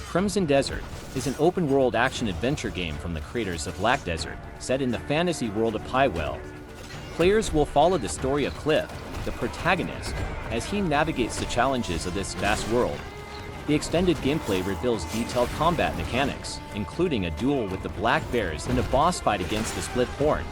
Crimson Desert is an open-world action-adventure game from the creators of Black Desert, set in the fantasy world of Pywell. Players will follow the story of Cliff, the protagonist, as he navigates the challenges of this vast world. The extended gameplay reveals detailed combat mechanics, including a duel with the Black Bears and a boss fight against the Split Horn.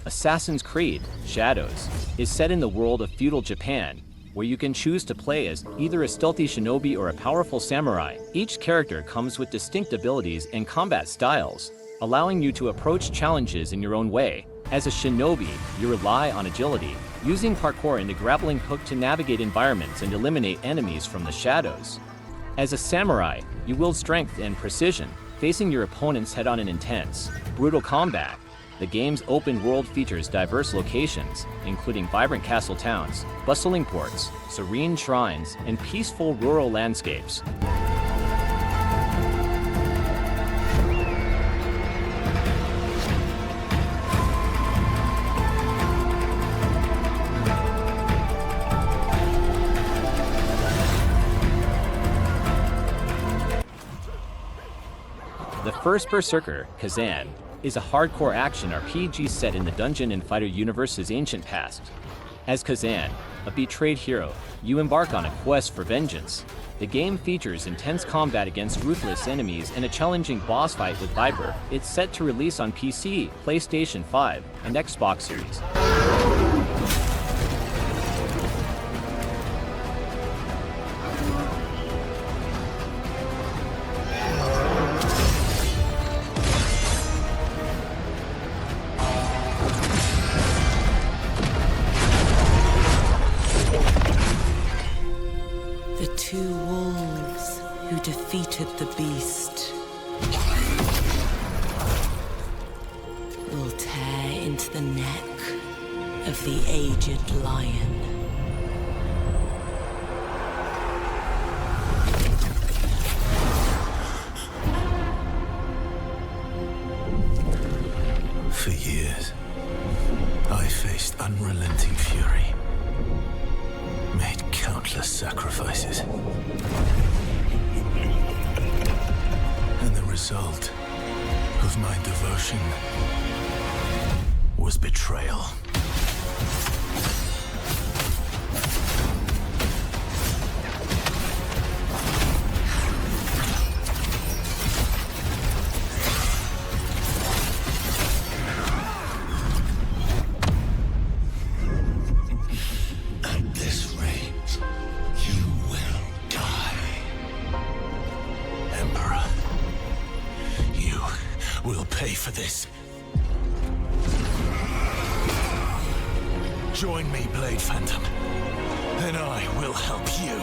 Assassin's Creed Shadows is set in the world of feudal Japan, where you can choose to play as either a stealthy shinobi or a powerful samurai. Each character comes with distinct abilities and combat styles, allowing you to approach challenges in your own way. As a shinobi, you rely on agility, using parkour and the grappling hook to navigate environments and eliminate enemies from the shadows. As a samurai, you wield strength and precision, facing your opponents head-on in intense, brutal combat. The game's open world features diverse locations, including vibrant castle towns, bustling ports, serene shrines, and peaceful rural landscapes. The first Berserker, Kazan, is a hardcore action RPG set in the Dungeon and Fighter universe's ancient past. As Kazan, a betrayed hero, you embark on a quest for vengeance. The game features intense combat against ruthless enemies and a challenging boss fight with Viper. It's set to release on PC, PlayStation 5, and Xbox Series. The two wolves who defeated the beast will tear into the neck of the aged lion. For years, I faced unrelenting fury, made countless sacrifices. And the result of my devotion was betrayal. At this rate, you will die. Emperor, you will pay for this. Join me, Blade Phantom, and I will help you.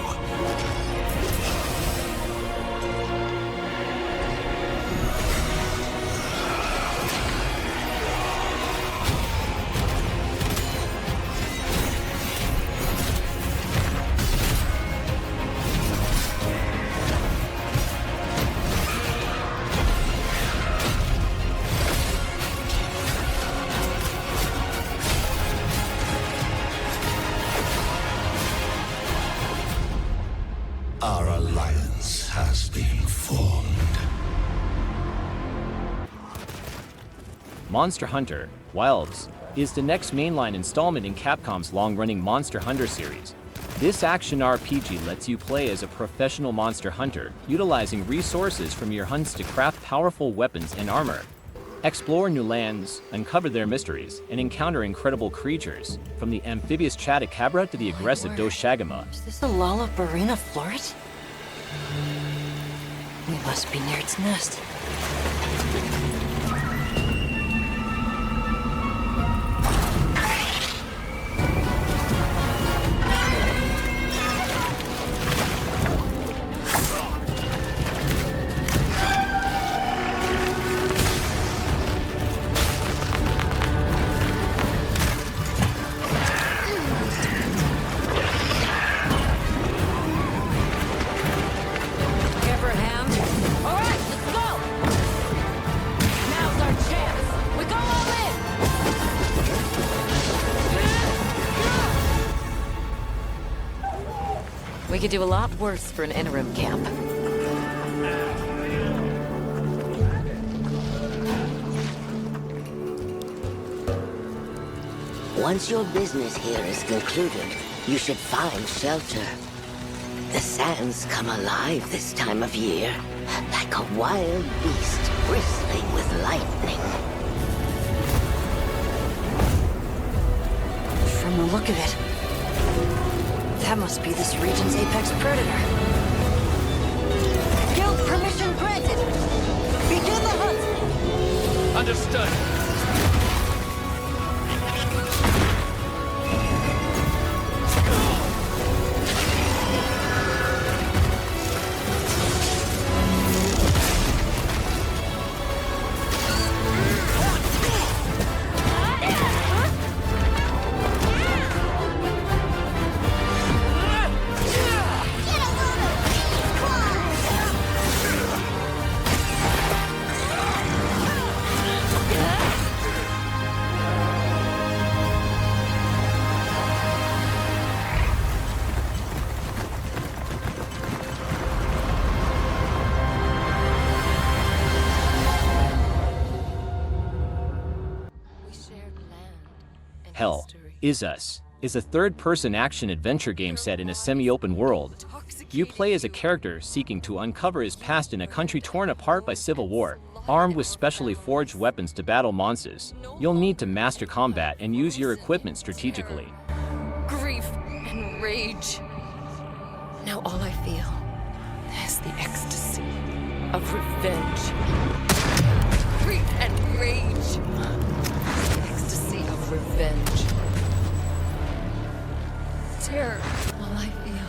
Our alliance has been formed. Monster Hunter Wilds is the next mainline installment in Capcom's long-running Monster Hunter series. This action RPG lets you play as a professional monster hunter, utilizing resources from your hunts to craft powerful weapons and armor. Explore new lands, uncover their mysteries, and encounter incredible creatures, from the amphibious Chadacabra to the aggressive Doshagama. Is this a Lollabarina floret? We must be near its nest. We could do a lot worse for an interim camp. Once your business here is concluded, you should find shelter. The sands come alive this time of year, like a wild beast bristling with lightning. From the look of it, that must be this region's apex predator. Guild permission granted! Begin the hunt! Understood. Hell Is Us is a third-person action-adventure game set in a semi-open world. You play as a character seeking to uncover his past in a country torn apart by civil war. Armed with specially forged weapons to battle monsters, you'll need to master combat and use your equipment strategically. Grief and rage. Now all I feel is the ecstasy of revenge. Grief and rage. The ecstasy of revenge. Terror, all I feel.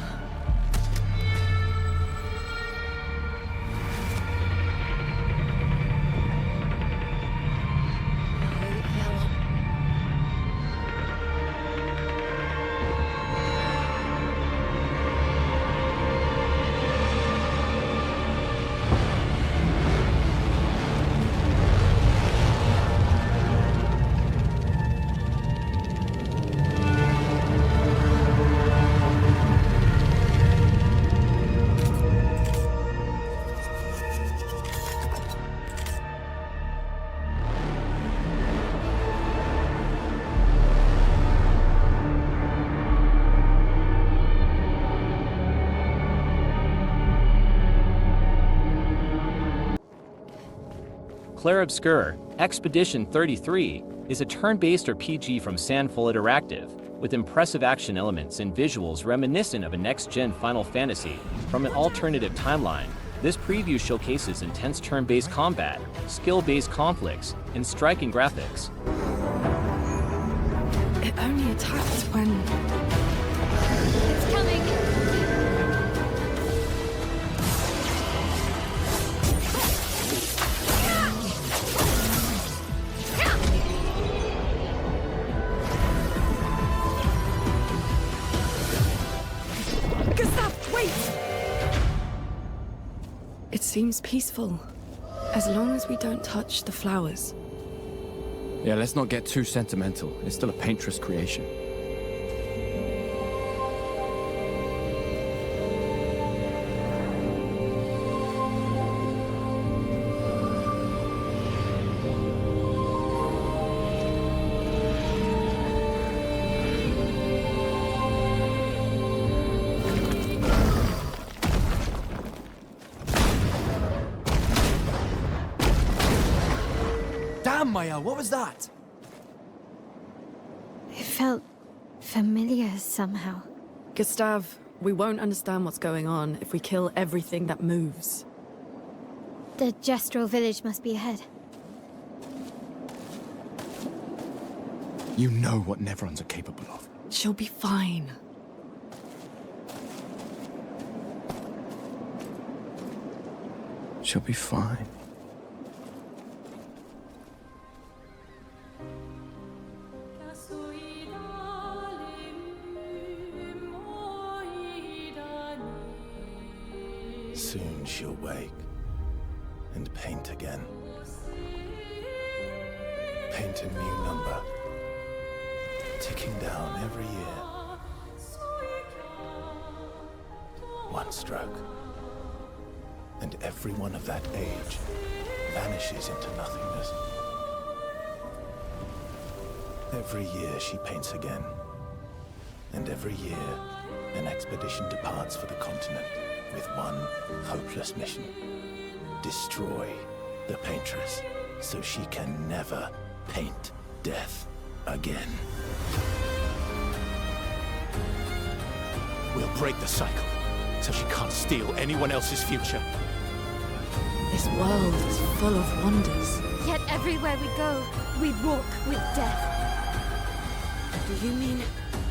Clair Obscur Expedition 33 is a turn-based RPG from Sandful Interactive, with impressive action elements and visuals reminiscent of a next-gen Final Fantasy from an alternative timeline. This preview showcases intense turn-based combat, skill-based conflicts, and striking graphics. It only attacks when... It's coming! Gustav, wait! It seems peaceful, as long as we don't touch the flowers. Yeah, let's not get too sentimental. It's still a painter's creation. Damn, Maya, what was that? It felt familiar somehow. Gustav, we won't understand what's going on if we kill everything that moves. The Gestural village must be ahead. You know what Nevrons are capable of. She'll be fine. She'll be fine. Soon she'll wake and paint again. Paint a new number, ticking down every year. One stroke, and everyone of that age vanishes into nothingness. Every year she paints again, and every year an expedition departs for the continent with one hopeless mission: destroy the paintress so she can never paint death again. We'll break the cycle so she can't steal anyone else's future. This world is full of wonders. Yet everywhere we go, we walk with death. Do you mean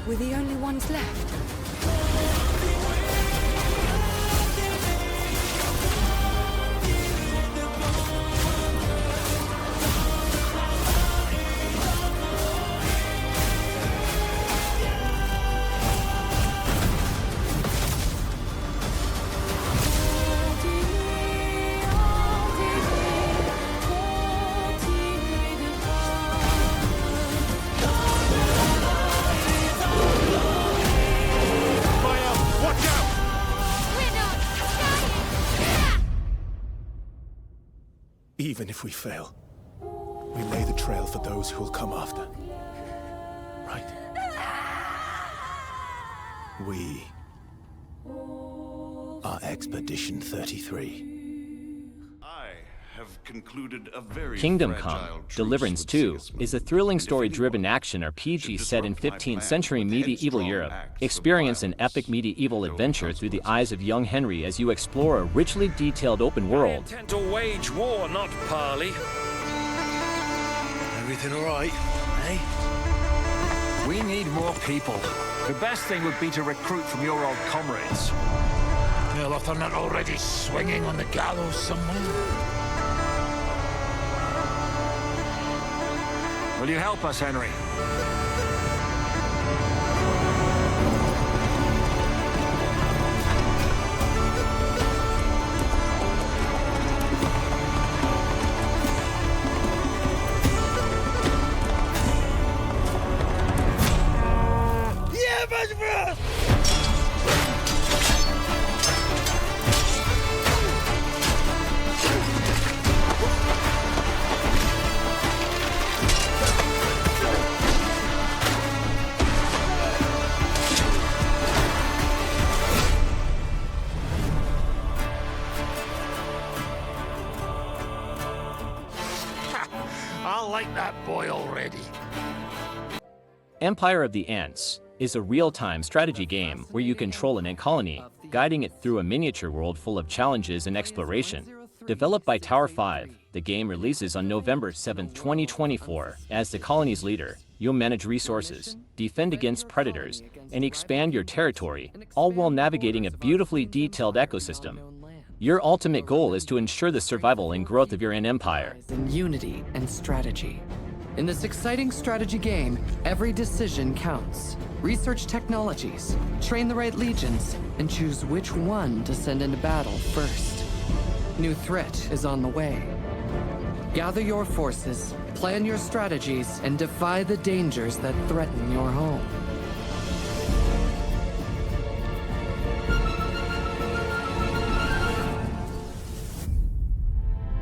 we're the only ones left? Even if we fail, we lay the trail for those who will come after. Right? We are Expedition 33. Kingdom Come: Deliverance 2 is a thrilling story-driven action RPG set in 15th century medieval Europe. Experience an epic medieval adventure through the eyes of young Henry as you explore a richly detailed open world. I intend to wage war, not parley. Everything all right, eh? We need more people. The best thing would be to recruit from your old comrades. Hell, if they're not already swinging on the gallows somewhere. Will you help us, Henry? Yeah, bro! like that boy already. Empire of the Ants is a real-time strategy game where you control an ant colony, guiding it through a miniature world full of challenges and exploration. Developed by Tower 5, the game releases on November 7, 2024. As the colony's leader, you'll manage resources, defend against predators, and expand your territory, all while navigating a beautifully detailed ecosystem. Your ultimate goal is to ensure the survival and growth of your ant empire. In unity and strategy. In this exciting strategy game, every decision counts. Research technologies, train the right legions, and choose which one to send into battle first. New threat is on the way. Gather your forces, plan your strategies, and defy the dangers that threaten your home.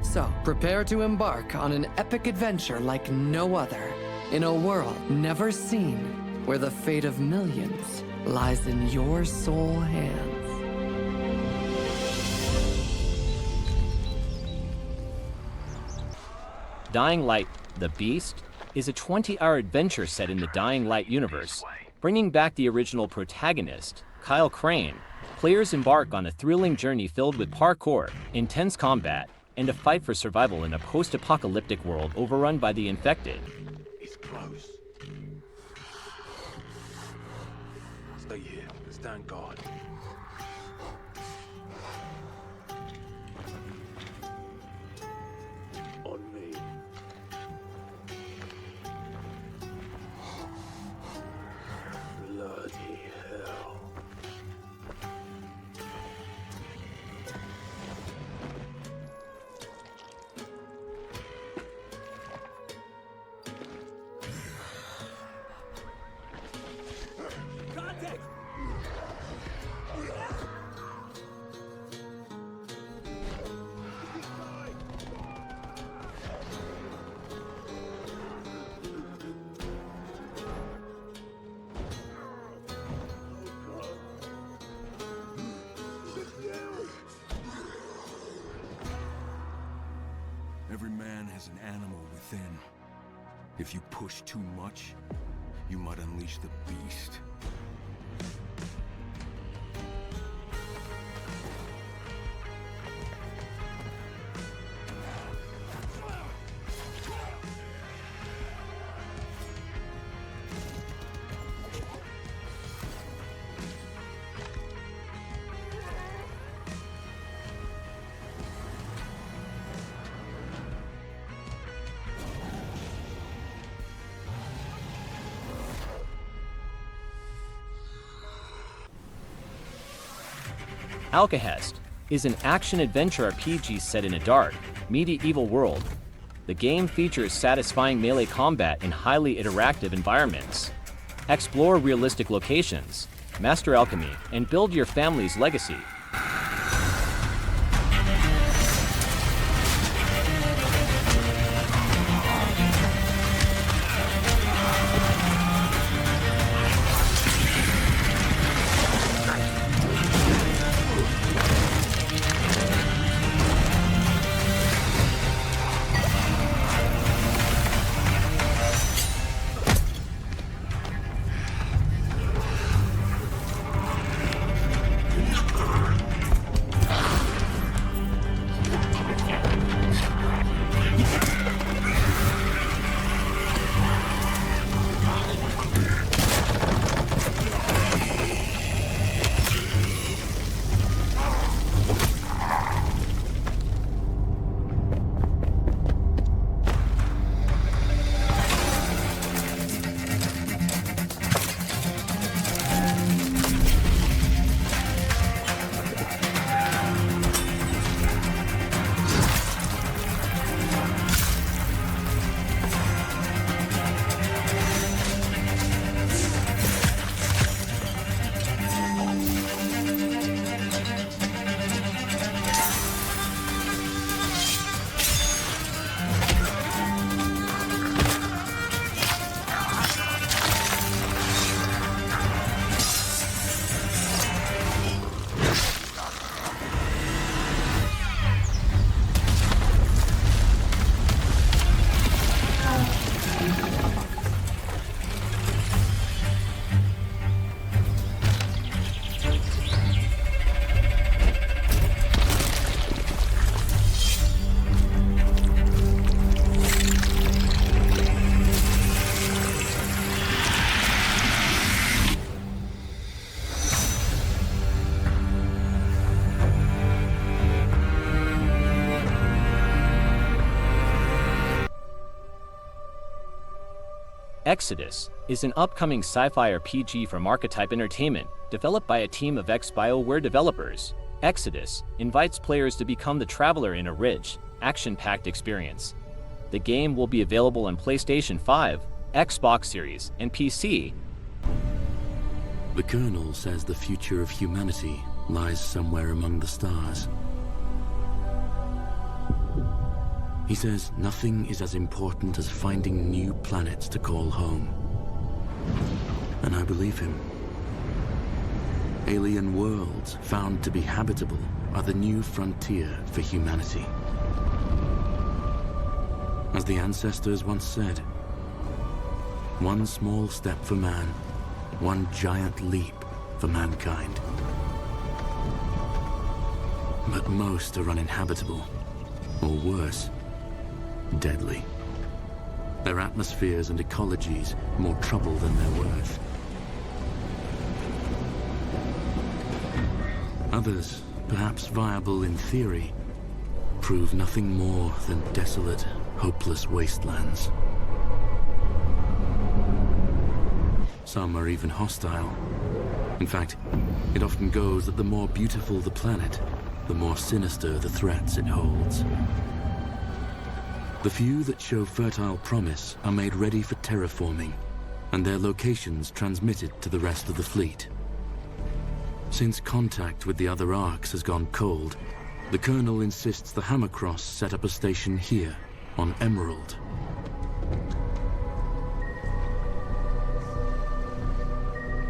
So, prepare to embark on an epic adventure like no other, in a world never seen, where the fate of millions lies in your sole hands. Dying Light: The Beast is a 20-hour adventure set in the Dying Light universe. Bringing back the original protagonist, Kyle Crane, players embark on a thrilling journey filled with parkour, intense combat, and a fight for survival in a post-apocalyptic world overrun by the infected. It's close. Stay here. Stand guard. On me. Bloody hell. Every man has an animal within. If you push too much, you might unleash the beast. Alcahest is an action-adventure RPG set in a dark, medieval world. The game features satisfying melee combat in highly interactive environments. Explore realistic locations, master alchemy, and build your family's legacy. Exodus is an upcoming sci-fi RPG from Archetype Entertainment, developed by a team of ex-BioWare developers. Exodus invites players to become the traveler in a rich, action-packed experience. The game will be available on PlayStation 5, Xbox Series, and PC. The Colonel says the future of humanity lies somewhere among the stars. He says nothing is as important as finding new planets to call home. And I believe him. Alien worlds found to be habitable are the new frontier for humanity. As the ancestors once said, one small step for man, one giant leap for mankind. But most are uninhabitable, or worse, deadly. Their atmospheres and ecologies more trouble than they're worth. Others, perhaps viable in theory, prove nothing more than desolate, hopeless wastelands. Some are even hostile. In fact, it often goes that the more beautiful the planet, the more sinister the threats it holds. The few that show fertile promise are made ready for terraforming, and their locations transmitted to the rest of the fleet. Since contact with the other arcs has gone cold, the Colonel insists the Hammercross set up a station here, on Emerald.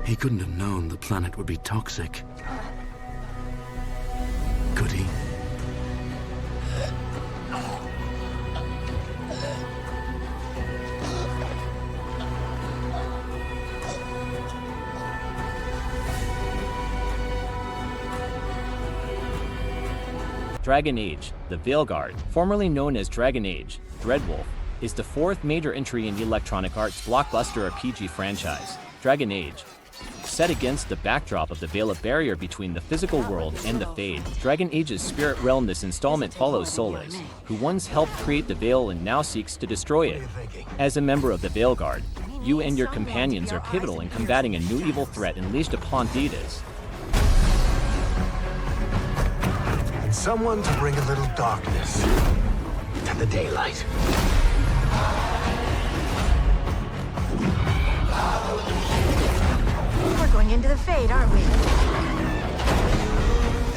He couldn't have known the planet would be toxic. Could he? Dragon Age: The Veilguard, formerly known as Dragon Age: Dreadwolf, is the fourth major entry in the Electronic Arts blockbuster RPG franchise. Dragon Age, set against the backdrop of the Veil of Barrier between the physical world and the Fade. Dragon Age's spirit realm. This installment follows Solas, who once helped create the Veil and now seeks to destroy it. As a member of the Veilguard, you and your companions are pivotal in combating a new evil threat unleashed upon Thedas. Someone to bring a little darkness to the daylight. We're going into the Fade, aren't we?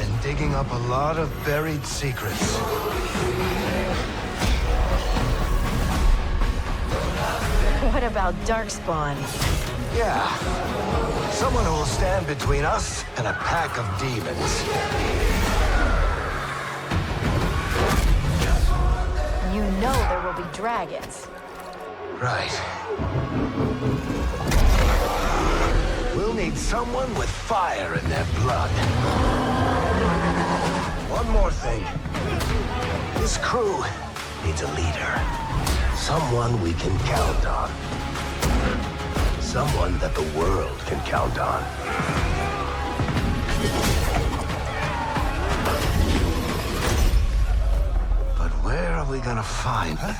And digging up a lot of buried secrets. What about Darkspawn? Yeah. Someone who will stand between us and a pack of demons. You know there will be dragons. Right. We'll need someone with fire in their blood. One more thing. This crew needs a leader. Someone we can count on. Someone that the world can count on. But where are we gonna find her?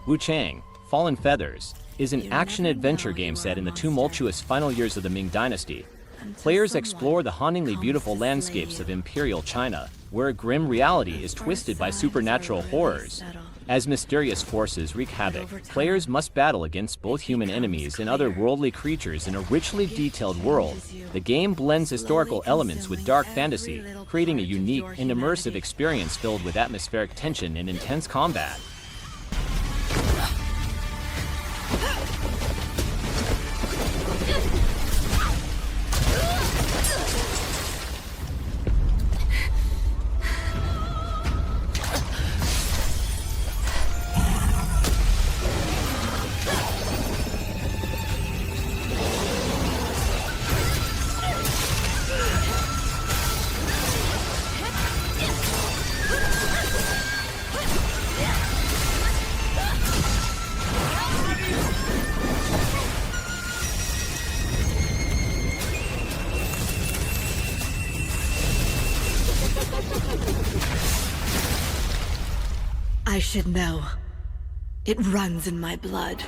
Wu Chang: Fallen Feathers is an action-adventure game set in the tumultuous final years of the Ming Dynasty. Players explore the hauntingly beautiful landscapes of Imperial China, where grim reality is twisted by supernatural horrors. As mysterious forces wreak havoc, players must battle against both human enemies and other worldly creatures in a richly detailed world. The game blends historical elements with dark fantasy, creating a unique and immersive experience filled with atmospheric tension and intense combat. should know. It runs in my blood.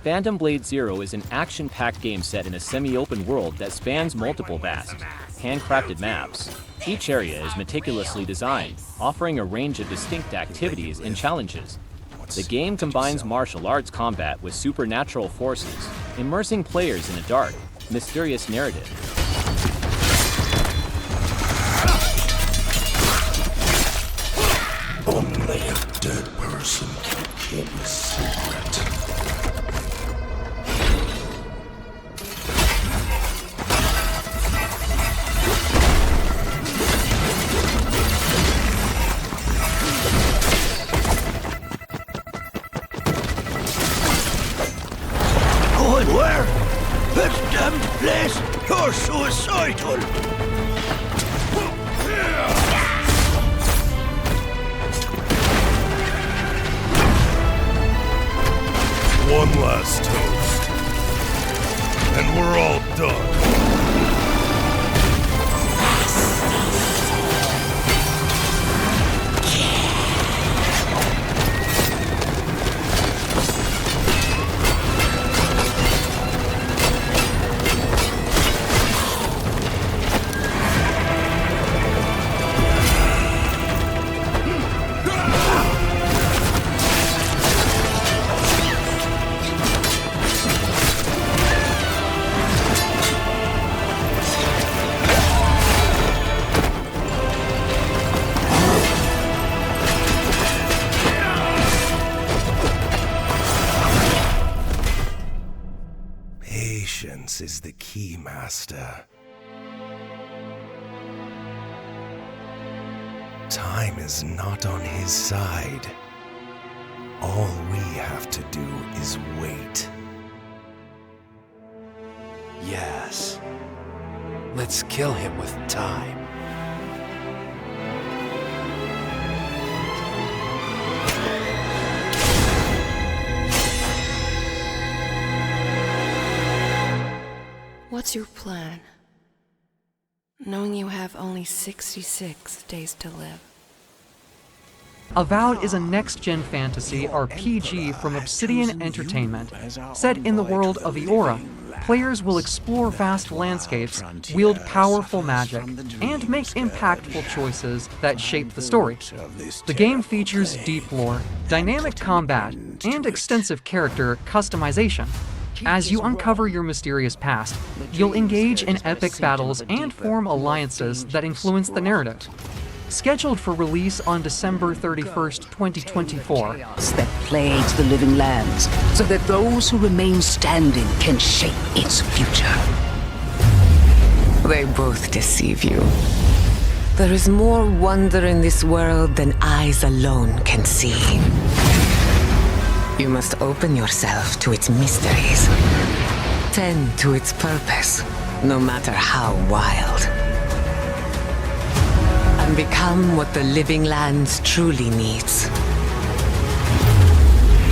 Phantom Blade Zero is an action-packed game set in a semi-open world that spans multiple vast, handcrafted maps. Each area is meticulously designed, offering a range of distinct activities and challenges. The game combines martial arts combat with supernatural forces, immersing players in a dark, mysterious narrative. Only a dead person can keep a secret. Going where? This damn place! You're suicidal! One last toast, and we're all done. Patience is the key, Master. Time is not on his side. All we have to do is wait. Yes. Let's kill him with time. What's your plan? Knowing you have only 66 days to live. Avowed is a next-gen fantasy RPG from Obsidian Entertainment. Set in the world of Eora, players will explore vast landscapes, wield powerful magic, and make impactful choices that shape the story. The game features deep lore, dynamic combat, and extensive character customization. As you uncover your mysterious past, you'll engage in epic battles and form alliances that influence the narrative. Scheduled for release on December 31st, 2024. That plagues the living lands, so that those who remain standing can shape its future. They both deceive you. There is more wonder in this world than eyes alone can see. You must open yourself to its mysteries. Tend to its purpose, no matter how wild. And become what the living lands truly needs.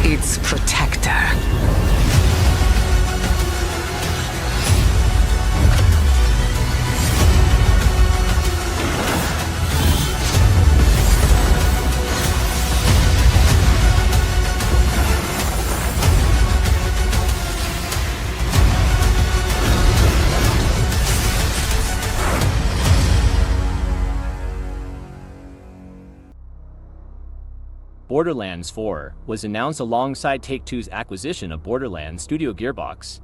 Its protector. Borderlands 4 was announced alongside Take-Two's acquisition of Borderlands Studio Gearbox.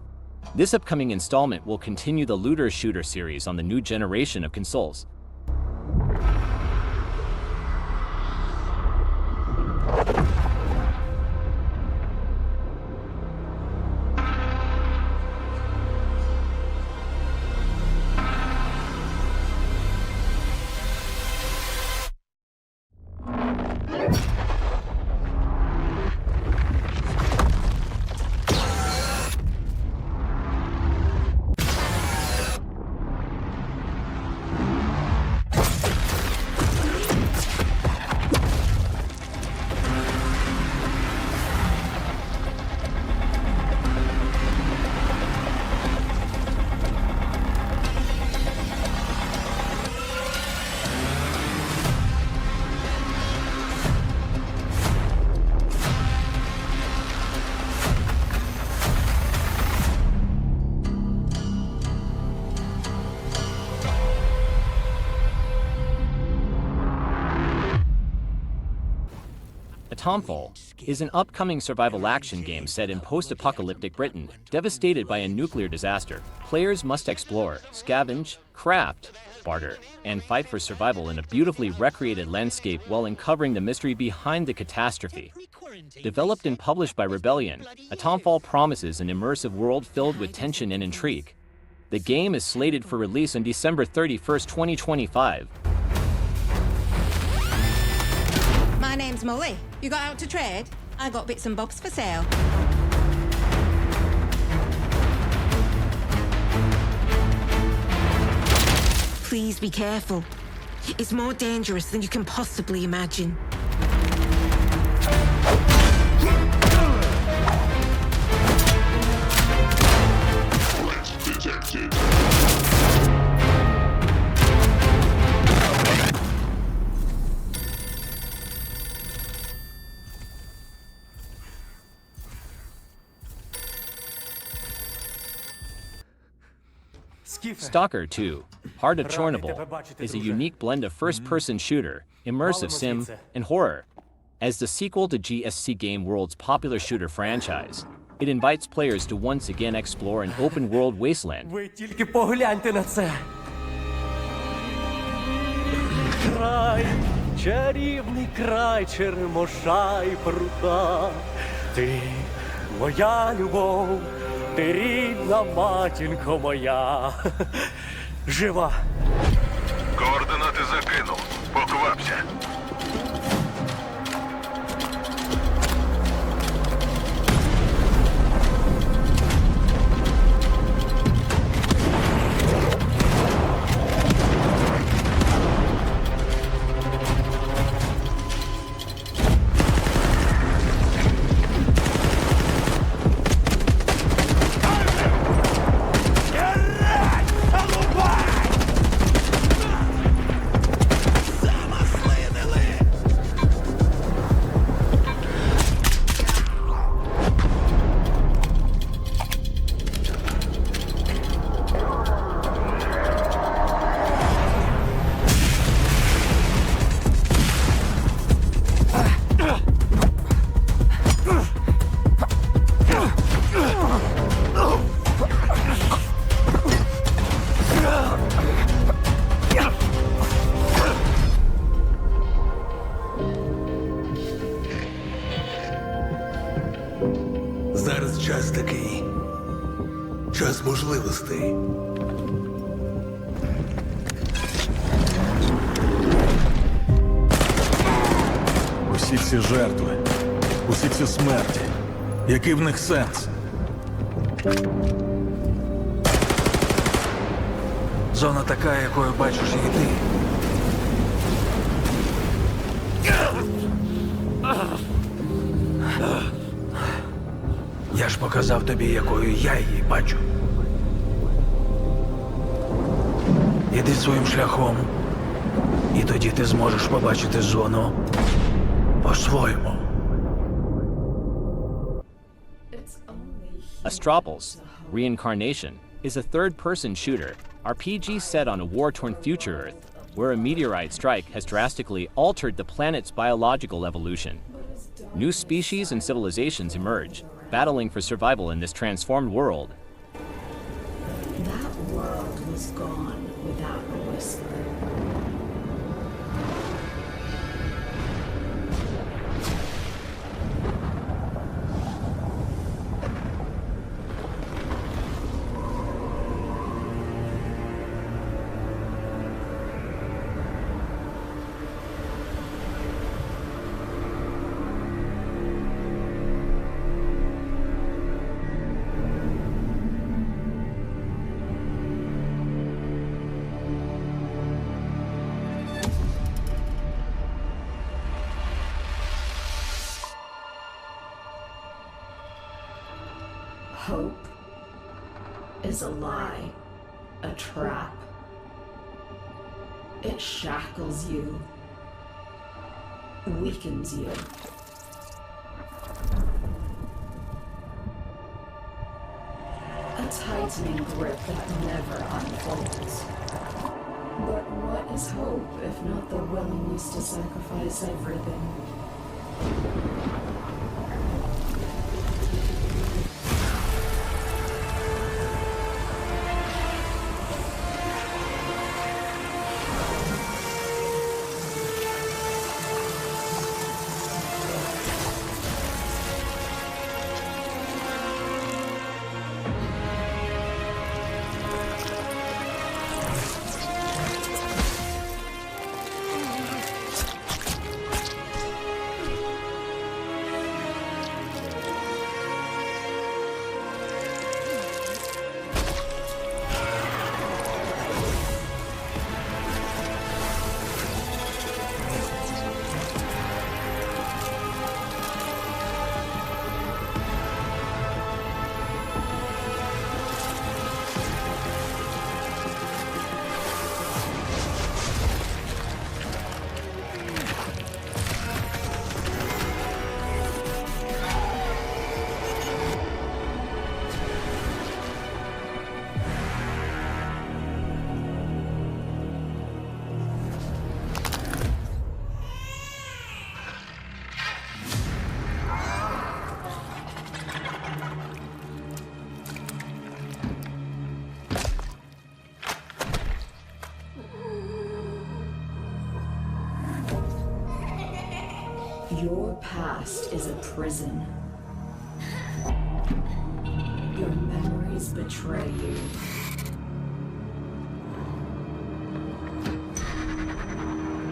This upcoming installment will continue the looter-shooter series on the new generation of consoles. Tomfall is an upcoming survival action game set in post-apocalyptic Britain, devastated by a nuclear disaster. Players must explore, scavenge, craft, barter, and fight for survival in a beautifully recreated landscape while uncovering the mystery behind the catastrophe. Developed and published by Rebellion, A Tomfall promises an immersive world filled with tension and intrigue. The game is slated for release on December 31st, 2025. My name's Molly. You got out to trade? I got bits and bobs for sale. Please be careful. It's more dangerous than you can possibly imagine. Detected. Stalker 2, Heart of Chernobyl, is a unique blend of first-person shooter, immersive sim, and horror. As the sequel to GSC Game World's popular shooter franchise, it invites players to once again explore an open-world wasteland. Ви тільки погляньте на це. Край, чарівний край черемоша і прута. Ти моя любов, ти рідна матінко моя. Жива. Координати закинув. Поквапся. Зараз час такий. Час можливостей. Усі ці жертви, усі ці смерті. Який в них сенс? Зона така, якою бачиш її ти. Я ж показав тобі, якою я її бачу. Іди своїм шляхом, і тоді ти зможеш побачити зону по-своєму. Astropolis, Reincarnation, is a third-person shooter, RPG set on a war-torn future Earth, where a meteorite strike has drastically altered the planet's biological evolution. New species and civilizations emerge, battling for survival in this transformed world. That world was gone without a whisper. Hope is a lie, a trap. It shackles you, weakens you. A tightening grip that never unfolds. But what is hope if not the willingness to sacrifice everything? Your past is a prison. Your memories betray you.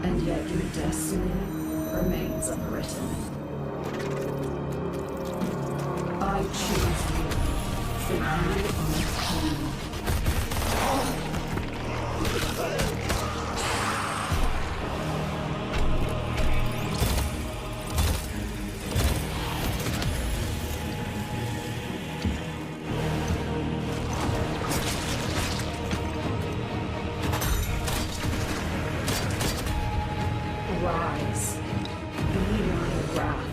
And yet your destiny remains unwritten. I choose you, for you are home. Rise, be my wrath,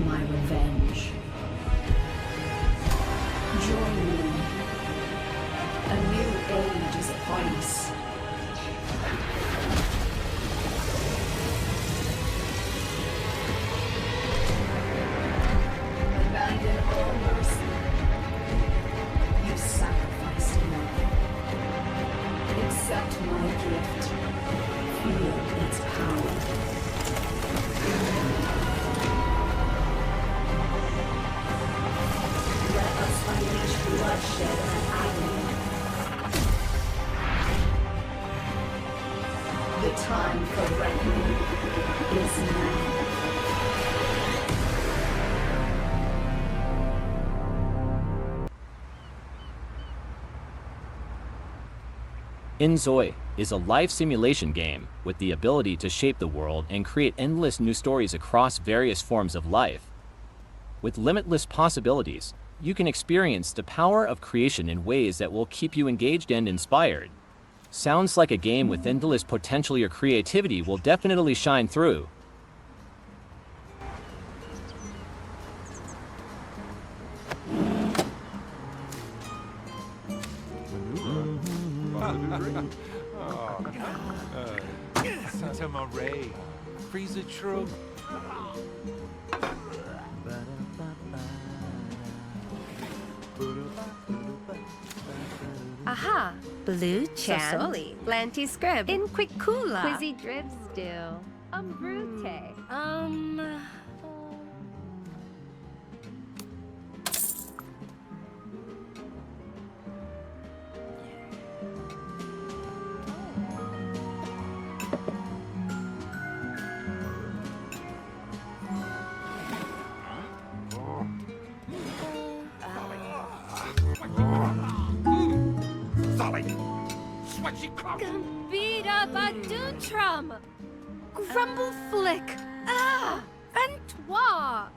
my revenge. Join me. A new age is upon us. Abandon all mercy. You sacrificed enough. Accept my gift. Feel its power. Let us unleash bloodshed and agony. The time for reckoning is now. Inzoi is a life simulation game with the ability to shape the world and create endless new stories across various forms of life. With limitless possibilities, you can experience the power of creation in ways that will keep you engaged and inspired. Sounds like a game with endless potential. Your creativity will definitely shine through. Santa Marie, freezer true. Aha! Blue Chan. Sosoli. Lanty Scrib. In Quickula. Quizzy Dribs do. Brute. Gambita Badutrum. Grumble Flick. Ah! Antois.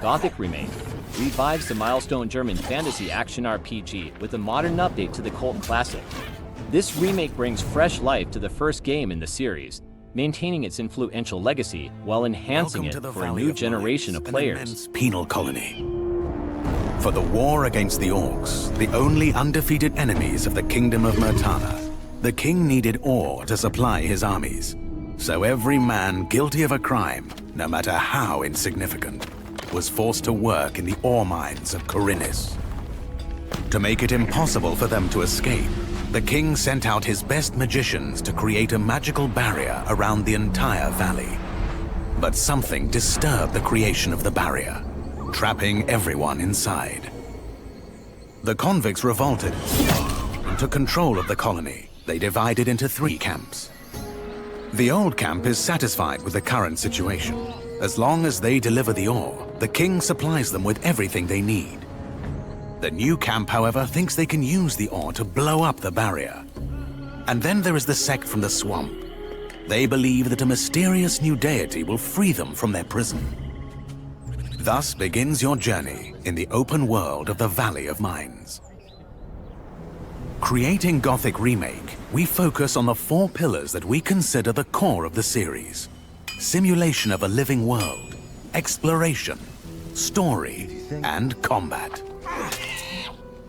Gothic Remake revives the milestone German fantasy action RPG with a modern update to the cult classic. This remake brings fresh life to the first game in the series, maintaining its influential legacy while enhancing it for a new generation of players. Penal colony. For the war against the orcs, the only undefeated enemies of the kingdom of Murtana, the king needed ore to supply his armies. So every man guilty of a crime, no matter how insignificant, was forced to work in the ore mines of Khorinis. To make it impossible for them to escape, the king sent out his best magicians to create a magical barrier around the entire valley. But something disturbed the creation of the barrier, trapping everyone inside. The convicts revolted and took control of the colony. They divided into 3 camps. The old camp is satisfied with the current situation. As long as they deliver the ore, the king supplies them with everything they need. The new camp, however, thinks they can use the ore to blow up the barrier. And then there is the sect from the swamp. They believe that a mysterious new deity will free them from their prison. Thus begins your journey in the open world of the Valley of Mines. Creating Gothic Remake, we focus on the 4 pillars that we consider the core of the series. Simulation of a living world, exploration, story, and combat.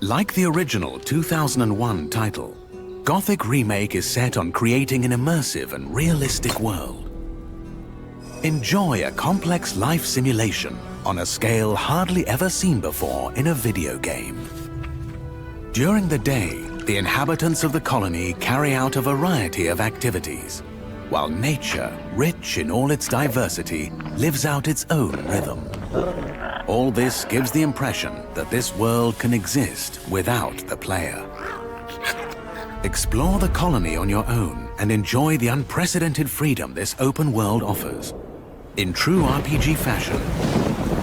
Like the original 2001 title, Gothic Remake is set on creating an immersive and realistic world. Enjoy a complex life simulation on a scale hardly ever seen before in a video game. During the day, the inhabitants of the colony carry out a variety of activities, while nature, rich in all its diversity, lives out its own rhythm. All this gives the impression that this world can exist without the player. Explore the colony on your own and enjoy the unprecedented freedom this open world offers. In true RPG fashion,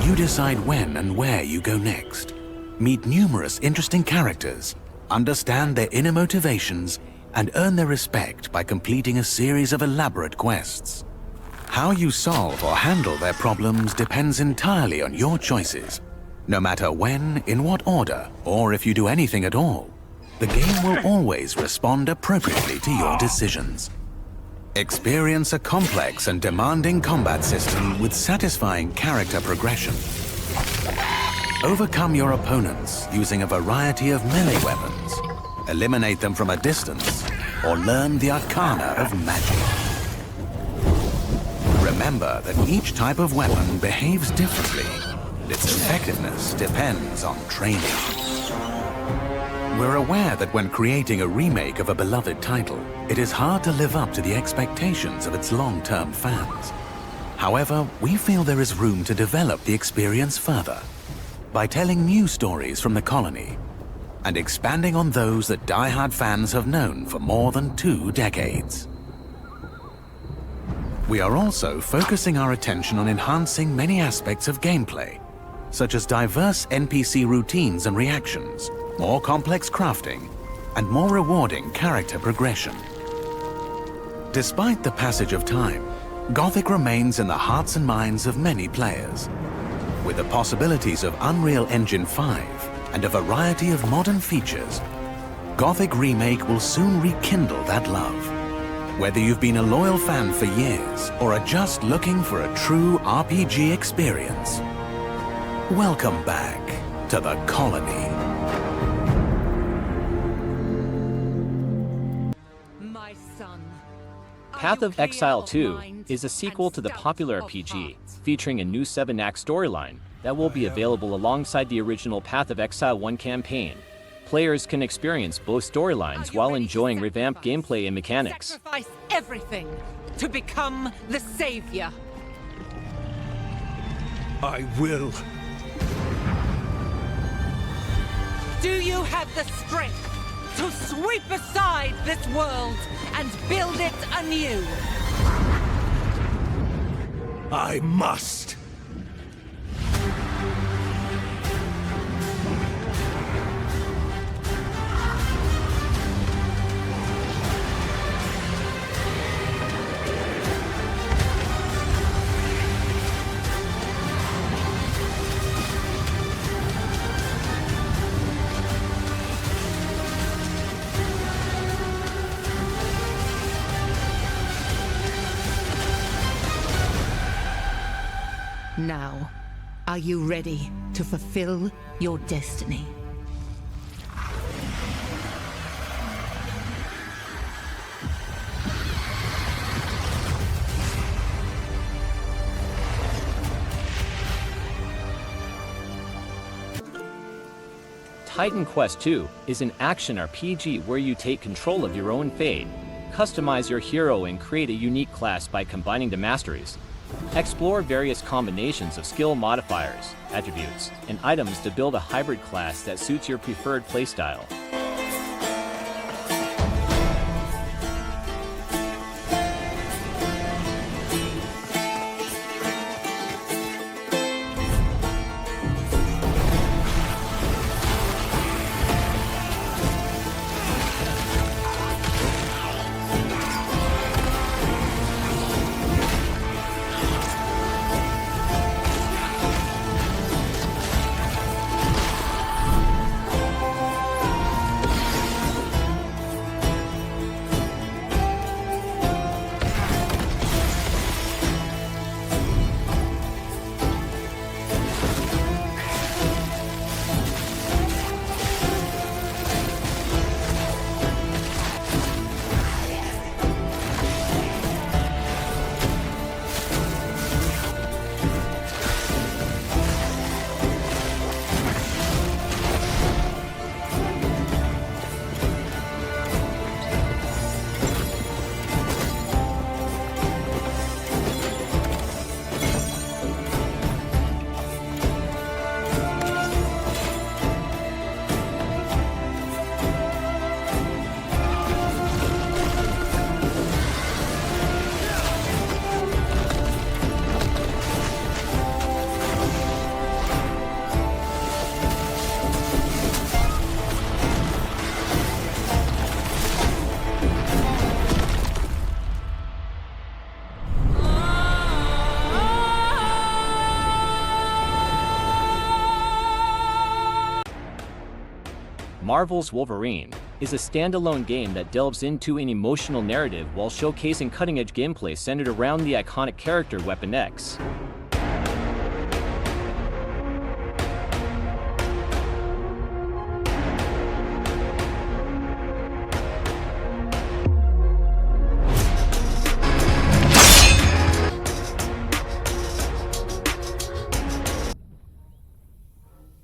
you decide when and where you go next. Meet numerous interesting characters, understand their inner motivations, and earn their respect by completing a series of elaborate quests. How you solve or handle their problems depends entirely on your choices. No matter when, in what order, or if you do anything at all, the game will always respond appropriately to your decisions. Experience a complex and demanding combat system with satisfying character progression. Overcome your opponents using a variety of melee weapons, eliminate them from a distance, or learn the arcana of magic. Remember that each type of weapon behaves differently. Its effectiveness depends on training. We're aware that when creating a remake of a beloved title, it is hard to live up to the expectations of its long-term fans. However, we feel there is room to develop the experience further by telling new stories from the colony and expanding on those that die-hard fans have known for more than 2 decades. We are also focusing our attention on enhancing many aspects of gameplay, such as diverse NPC routines and reactions, more complex crafting, and more rewarding character progression. Despite the passage of time, Gothic remains in the hearts and minds of many players. With the possibilities of Unreal Engine 5 and a variety of modern features, Gothic Remake will soon rekindle that love. Whether you've been a loyal fan for years or are just looking for a true RPG experience, welcome back to the colony. My son. Path of Exile 2 is a sequel to the popular RPG, featuring a new 7-act storyline that will be available alongside the original Path of Exile 1 campaign. Players can experience both storylines while enjoying revamped gameplay and mechanics. Sacrifice everything to become the savior. I will. Do you have the strength to sweep aside this world and build it anew? I must. Now, are you ready to fulfill your destiny? Titan Quest II is an action RPG where you take control of your own fate, customize your hero and create a unique class by combining the masteries. Explore various combinations of skill modifiers, attributes, and items to build a hybrid class that suits your preferred playstyle. Marvel's Wolverine is a standalone game that delves into an emotional narrative while showcasing cutting-edge gameplay centered around the iconic character Weapon X.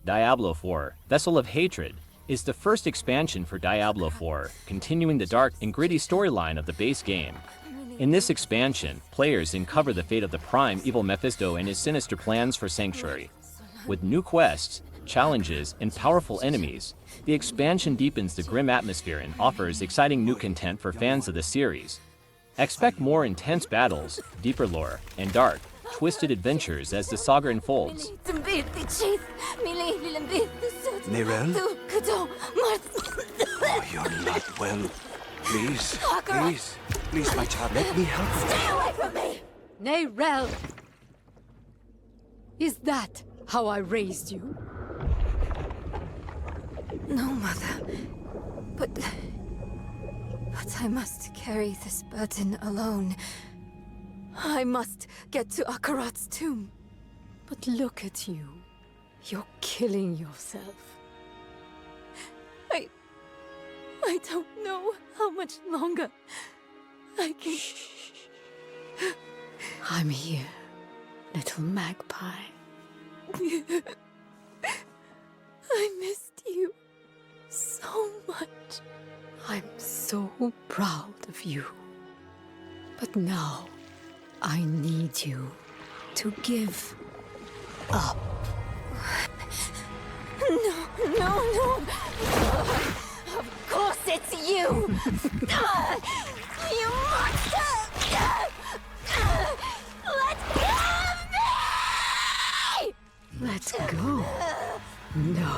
Diablo IV, Vessel of Hatred, is the first expansion for Diablo IV, continuing the dark and gritty storyline of the base game. In this expansion, players uncover the fate of the prime evil Mephisto and his sinister plans for Sanctuary. With new quests, challenges, and powerful enemies, the expansion deepens the grim atmosphere and offers exciting new content for fans of the series. Expect more intense battles, deeper lore, and dark, twisted adventures as the saga unfolds. Neyrelle? Oh, you're not well. Please, please, my child, let me help you. Stay away from me! Neyrelle! Is that how I raised you? No, Mother. But I must carry this burden alone. I must get to Akarat's tomb. But look at you. You're killing yourself. I don't know how much longer I can... I'm here, little magpie. I missed you so much. I'm so proud of you. But now, I need you to give up. No. Of course it's you! You monster! Let go. No.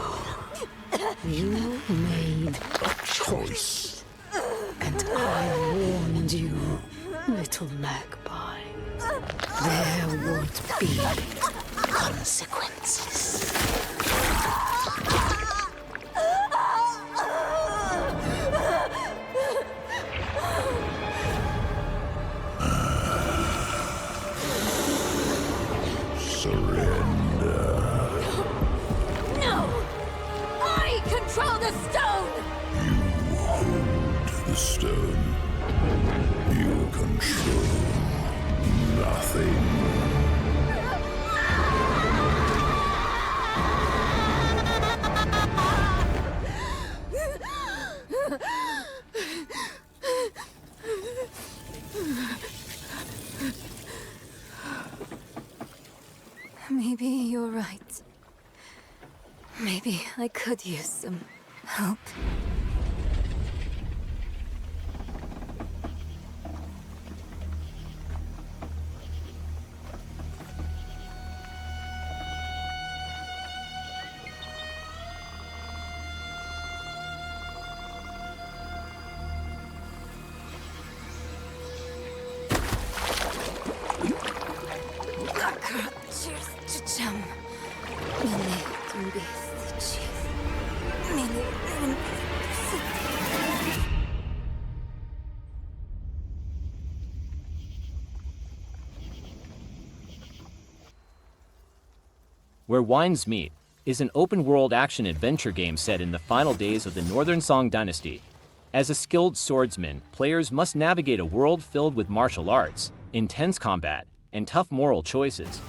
You made a choice. And I warned you, little magpie. There would be consequences. So surrender. No! I control the stone! You hold the stone. You control nothing. Maybe you're right. Maybe I could use some help. Where Wines Meet is an open-world action-adventure game set in the final days of the Northern Song Dynasty. As a skilled swordsman, players must navigate a world filled with martial arts, intense combat, and tough moral choices.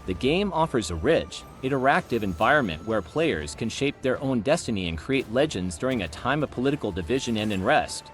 The game offers a rich, interactive environment where players can shape their own destiny and create legends during a time of political division and unrest.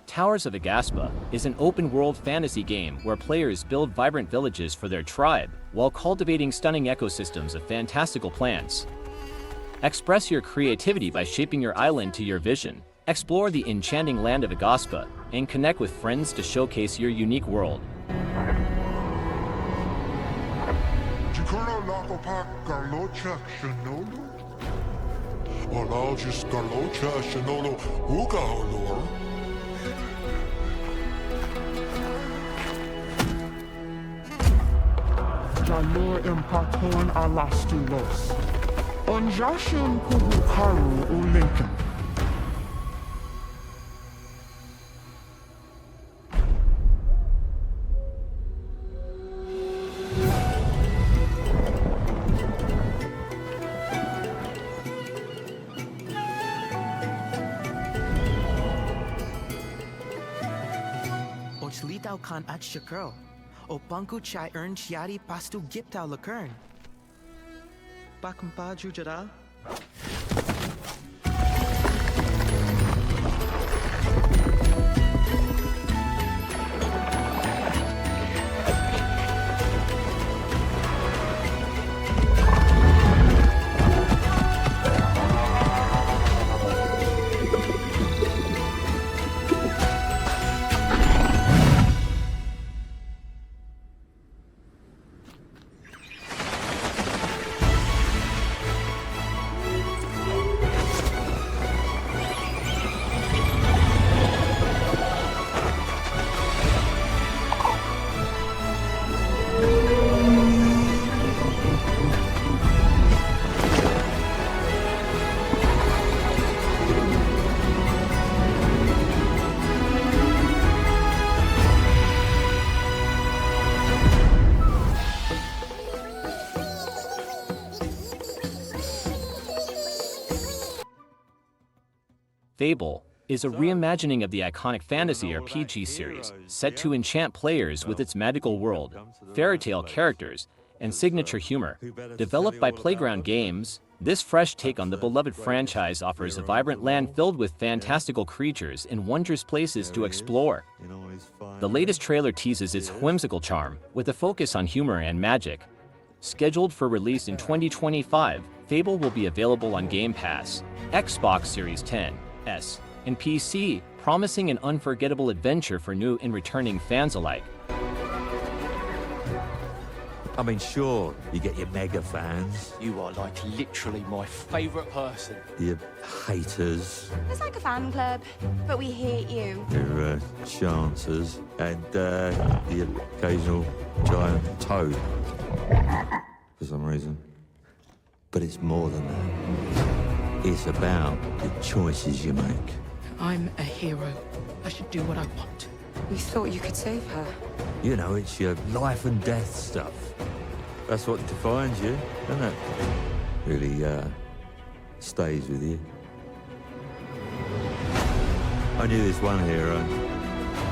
Towers of Agaspa is an open-world fantasy game where players build vibrant villages for their tribe while cultivating stunning ecosystems of fantastical plants. Express your creativity by shaping your island to your vision. Explore the enchanting land of Agaspa and connect with friends to showcase your unique world. Jalur impaton alastulos. Onjashin kubukaru ulinkan. Ochlitao kan at shakro. O pangku chai earn chiari pastu giptao lakern. Bakumpa jujara. Fable is a reimagining of the iconic fantasy RPG series, set to enchant players with its magical world, fairy tale characters, and signature humor. Developed by Playground Games, this fresh take on the beloved franchise offers a vibrant land filled with fantastical creatures and wondrous places to explore. The latest trailer teases its whimsical charm, with a focus on humor and magic. Scheduled for release in 2025, Fable will be available on Game Pass, Xbox Series X, and PC, promising an unforgettable adventure for new and returning fans alike. I mean, sure, you get your mega fans, You are like literally my favorite person. your haters, It's like a fan club, but we hate you. your chancers, and the occasional giant toad, for some reason. But it's more than that. It's about the choices you make. I'm a hero. I should do what I want. We thought you could save her. You know, it's your life and death stuff. That's what defines you, doesn't it? Really, stays with you. I knew this one hero.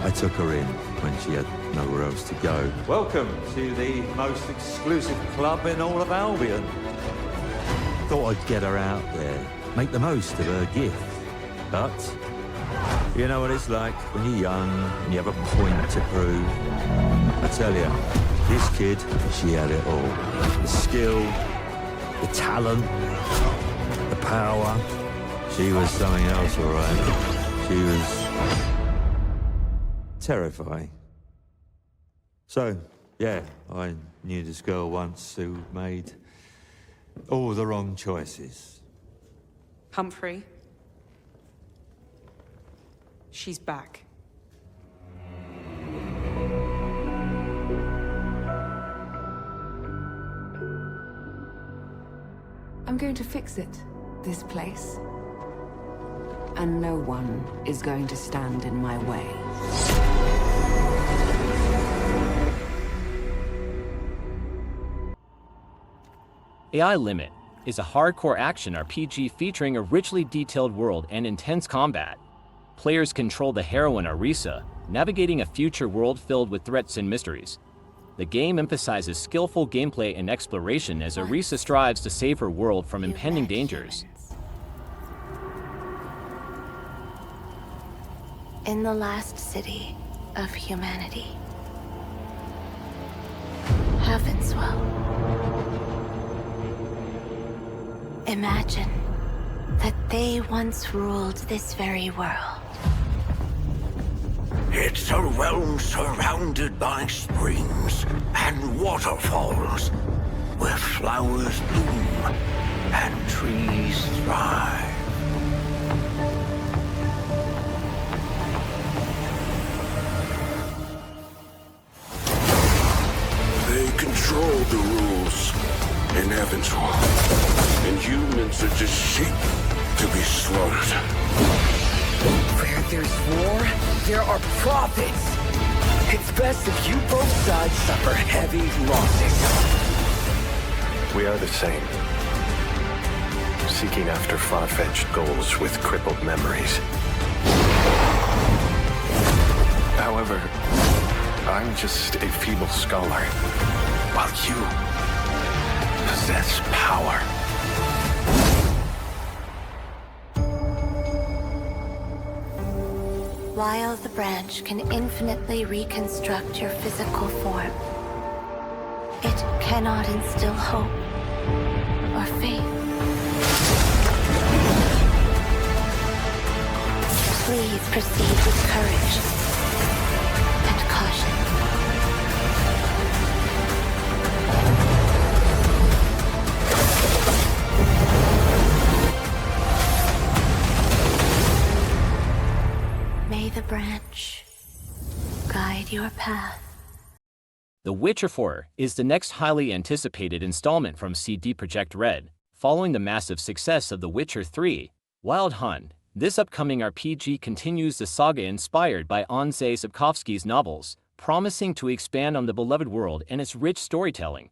I took her in when she had nowhere else to go. Welcome to the most exclusive club in all of Albion. Thought I'd get her out there, make the most of her gift. But you know what it's like when you're young and you have a point to prove. I tell you, this kid, she had it all. The skill, the talent, the power. She was something else, all right. She was terrifying. So, yeah, I knew this girl once who made all the wrong choices. Humphrey. She's back. I'm going to fix it, this place. And no one is going to stand in my way. AI Limit is a hardcore action RPG featuring a richly detailed world and intense combat. Players control the heroine Arisa, navigating a future world filled with threats and mysteries. The game emphasizes skillful gameplay and exploration as Arisa strives to save her world from impending dangers. In the last city of humanity, Heavenswell. Imagine that they once ruled this very world. It's a realm surrounded by springs and waterfalls, where flowers bloom and trees thrive. They control the rules in Evansville, and humans are just sheep to be slaughtered. Where there's war, there are profits. It's best if you both sides suffer heavy losses. We are the same. Seeking after far-fetched goals with crippled memories. However, I'm just a feeble scholar, while you possess power. While the branch can infinitely reconstruct your physical form, it cannot instill hope or faith. Please proceed with courage and caution. May the branch guide your path. The Witcher 4 is the next highly anticipated installment from CD Projekt Red, following the massive success of The Witcher 3, Wild Hunt. This upcoming RPG continues the saga inspired by Andrzej Sapkowski's novels, promising to expand on the beloved world and its rich storytelling.